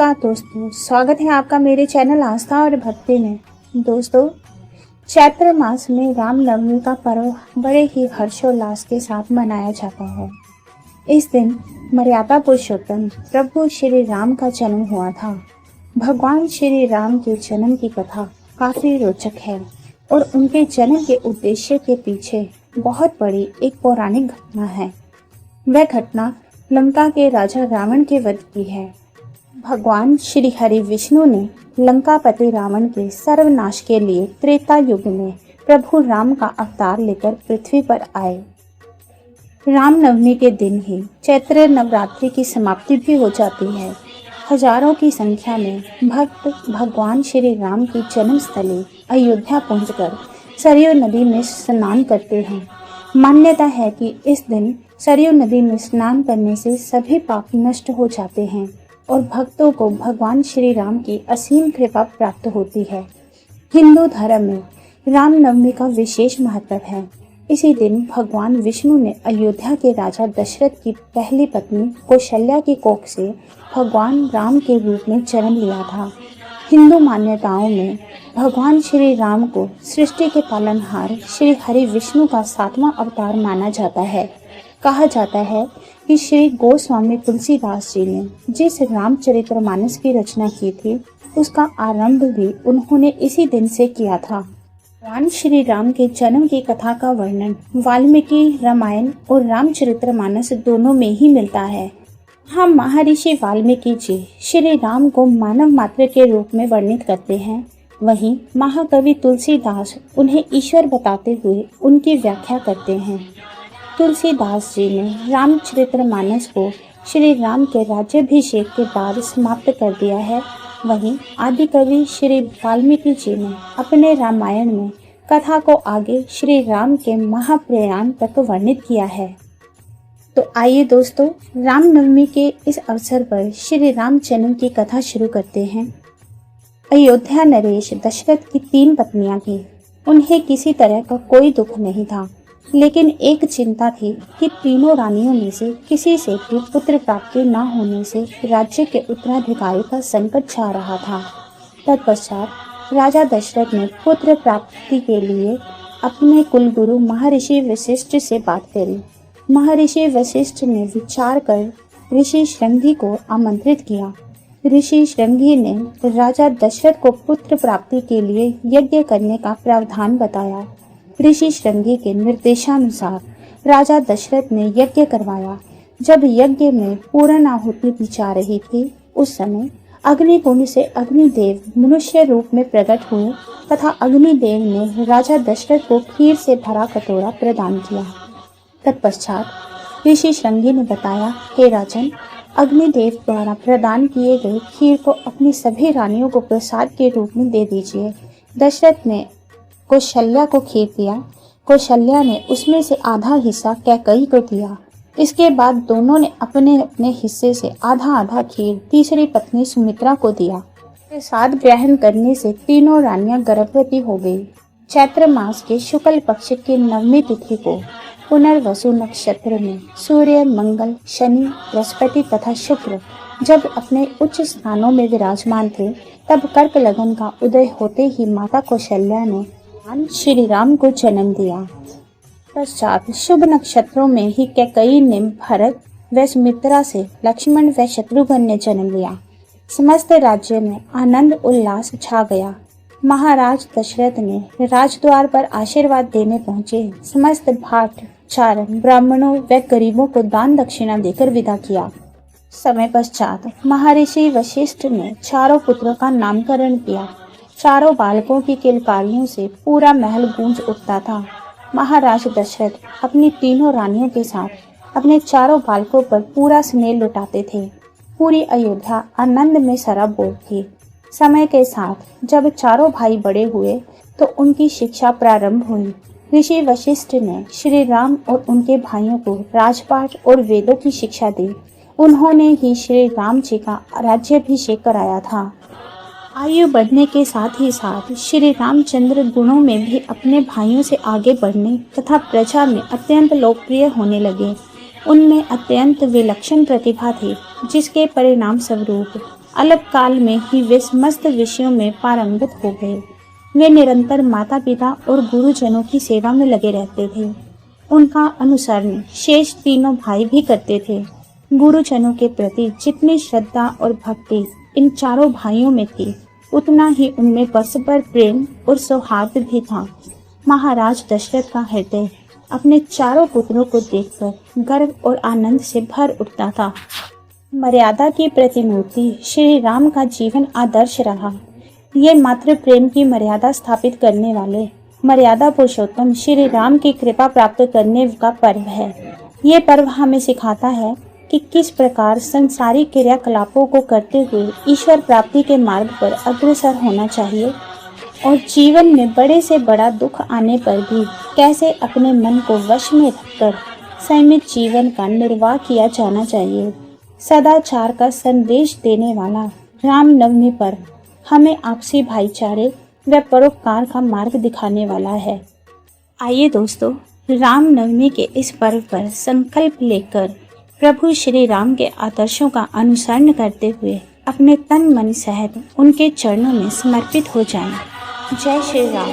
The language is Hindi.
नमस्कार दोस्तों, स्वागत है आपका मेरे चैनल आस्था और भक्ति में। दोस्तों, चैत्र मास में रामनवमी का पर्व बड़े ही हर्षोल्लास के साथ मनाया जाता है। इस दिन मर्यादा पुरुषोत्तम प्रभु श्री राम का जन्म हुआ था। भगवान श्री राम के जन्म की कथा काफी रोचक है और उनके जन्म के उद्देश्य के पीछे बहुत बड़ी एक पौराणिक घटना है। वह घटना लंका के राजा रावण के वध की है। भगवान श्री हरि विष्णु ने लंकापति रावण के सर्वनाश के लिए त्रेता युग में प्रभु राम का अवतार लेकर पृथ्वी पर आए। रामनवमी के दिन ही चैत्र नवरात्रि की समाप्ति भी हो जाती है। हजारों की संख्या में भक्त भगवान श्री राम की जन्मस्थली अयोध्या पहुंचकर सरयू नदी में स्नान करते हैं। मान्यता है कि इस दिन सरयू नदी में स्नान करने से सभी पाप नष्ट हो जाते हैं और भक्तों को भगवान श्री राम की असीम कृपा प्राप्त होती है। हिंदू धर्म में रामनवमी का विशेष महत्व है। इसी दिन भगवान विष्णु ने अयोध्या के राजा दशरथ की पहली पत्नी कौशल्या की कोख से भगवान राम के रूप में जन्म लिया था। हिंदू मान्यताओं में भगवान श्री राम को सृष्टि के पालनहार श्री हरि विष्णु का 7वां अवतार माना जाता है। कहा जाता है कि श्री गोस्वामी तुलसीदास जी ने जिस रामचरितमानस की रचना की थी, उसका आरंभ भी उन्होंने इसी दिन से किया था। भगवान श्री राम के जन्म की कथा का वर्णन वाल्मीकि रामायण और रामचरितमानस दोनों में ही मिलता है। हम महर्षि वाल्मीकि जी श्री राम को मानव मात्र के रूप में वर्णित करते हैं, वहीं महाकवि तुलसीदास उन्हें ईश्वर बताते हुए उनकी व्याख्या करते हैं। तुलसीदास जी ने रामचरितमानस को श्री राम के राज्याभिषेक के बाद समाप्त कर दिया है। वहीं आदि कवि श्री वाल्मीकि जी ने अपने रामायण में कथा को आगे श्री राम के महाप्रयाण तक वर्णित किया है। तो आइए दोस्तों, रामनवमी के इस अवसर पर श्री राम जन्म की कथा शुरू करते हैं। अयोध्या नरेश दशरथ की 3 पत्नियां थीं। उन्हें किसी तरह का कोई दुख नहीं था, लेकिन एक चिंता थी कि तीनों रानियों में से किसी से भी पुत्र प्राप्ति न होने से राज्य के उत्तराधिकारी का संकट छा रहा था। तत्पश्चात राजा दशरथ ने पुत्र प्राप्ति के लिए अपने कुलगुरु महर्षि वशिष्ठ से बात करी। महर्षि वशिष्ठ ने विचार कर ऋषि श्रृंगी को आमंत्रित किया। ऋषि श्रृंगी ने राजा दशरथ को पुत्र प्राप्ति के लिए यज्ञ करने का प्रावधान बताया। ऋषि श्रृंगी के निर्देशानुसार राजा दशरथ ने यज्ञ करवाया। जब यज्ञ में पूर्ण आहुति दी जा रही थी, उस समय अग्निकुंड से अग्निदेव मनुष्य रूप में प्रकट हुए तथा अग्निदेव ने राजा दशरथ को खीर से भरा कटोरा प्रदान किया। तत्पश्चात ऋषि श्रृंगी ने बताया, हे राजन, अग्निदेव द्वारा प्रदान किए गए खीर को अपनी सभी रानियों को प्रसाद के रूप में दे दीजिए। दशरथ ने कौशल्या को खीर दिया। कौशल्या ने उसमें से आधा हिस्सा कैकेयी को दिया। इसके बाद दोनों ने अपने अपने हिस्से से आधा आधा खीर तीसरी पत्नी सुमित्रा को दिया। प्रसाद ग्रहण करने से तीनों रानियां गर्भवती हो गई। चैत्र मास के शुक्ल पक्ष की 9वीं तिथि को पुनर्वसु नक्षत्र में सूर्य, मंगल, शनि, बृहस्पति तथा शुक्र जब अपने उच्च स्थानों में विराजमान थे, तब कर्क लगन का उदय होते ही माता कौशल्या ने भगवान श्री राम को जन्म दिया। पश्चात शुभ नक्षत्रों में ही कैकेयी ने भरत व सुमित्रा से लक्ष्मण व शत्रुघ्न ने जन्म लिया। समस्त राज्य में आनंद उल्लास छा गया। महाराज दशरथ ने राजद्वार पर आशीर्वाद देने पहुंचे समस्त भाट चारण ब्राह्मणों व गरीबों को दान दक्षिणा देकर विदा किया। समय पश्चात महर्षि वशिष्ठ ने चारों पुत्रों का नामकरण किया। चारों बालकों की किलकारियों से पूरा महल गूंज उठता था। महाराज दशरथ अपनी तीनों रानियों के साथ अपने चारों बालकों पर पूरा स्नेह लुटाते थे। पूरी अयोध्या आनंद में सराबोर थी। समय के साथ जब चारों भाई बड़े हुए तो उनकी शिक्षा प्रारंभ हुई। ऋषि वशिष्ठ ने श्री राम और उनके भाइयों को राजपाट और वेदों की शिक्षा दी। उन्होंने ही श्री राम जी का राज्याभिषेक कराया था। आयु बढ़ने के साथ ही साथ श्री रामचंद्र गुणों में भी अपने भाइयों से आगे बढ़ने तथा प्रजा में अत्यंत लोकप्रिय होने लगे। उनमें अत्यंत विलक्षण प्रतिभा थी, जिसके परिणाम स्वरूप अल्प काल में ही वे समस्त विषयों में पारंगत हो गए। वे निरंतर माता पिता और गुरुजनों की सेवा में लगे रहते थे। उनका अनुसरण शेष तीनों भाई भी करते थे। गुरुजनों के प्रति जितनी श्रद्धा और भक्ति इन चारों भाइयों में थी, उतना ही उनमें परस्पर प्रेम और सौहार्द भी था। महाराज दशरथ का हृदय अपने चारों पुत्रों को देखकर गर्व और आनंद से भर उठता था। मर्यादा की प्रतिमूर्ति श्री राम का जीवन आदर्श रहा। ये मात्र प्रेम की मर्यादा स्थापित करने वाले मर्यादा पुरुषोत्तम श्री राम की कृपा प्राप्त करने का पर्व है। ये पर्व हमें सिखाता है कि किस प्रकार संसारिक क्रियाकलापों को करते हुए ईश्वर प्राप्ति के मार्ग पर अग्रसर होना चाहिए और जीवन में बड़े से बड़ा दुख आने पर भी कैसे अपने मन को वश में रखकर संयमित जीवन का निर्वाह किया जाना चाहिए। सदाचार का संदेश देने वाला रामनवमी पर्व हमें आपसी भाईचारे व परोपकार का मार्ग दिखाने वाला है। आइए दोस्तों, रामनवमी के इस पर्व पर संकल्प लेकर प्रभु श्री राम के आदर्शों का अनुसरण करते हुए अपने तन मन सहित उनके चरणों में समर्पित हो जाएं। जय श्री राम।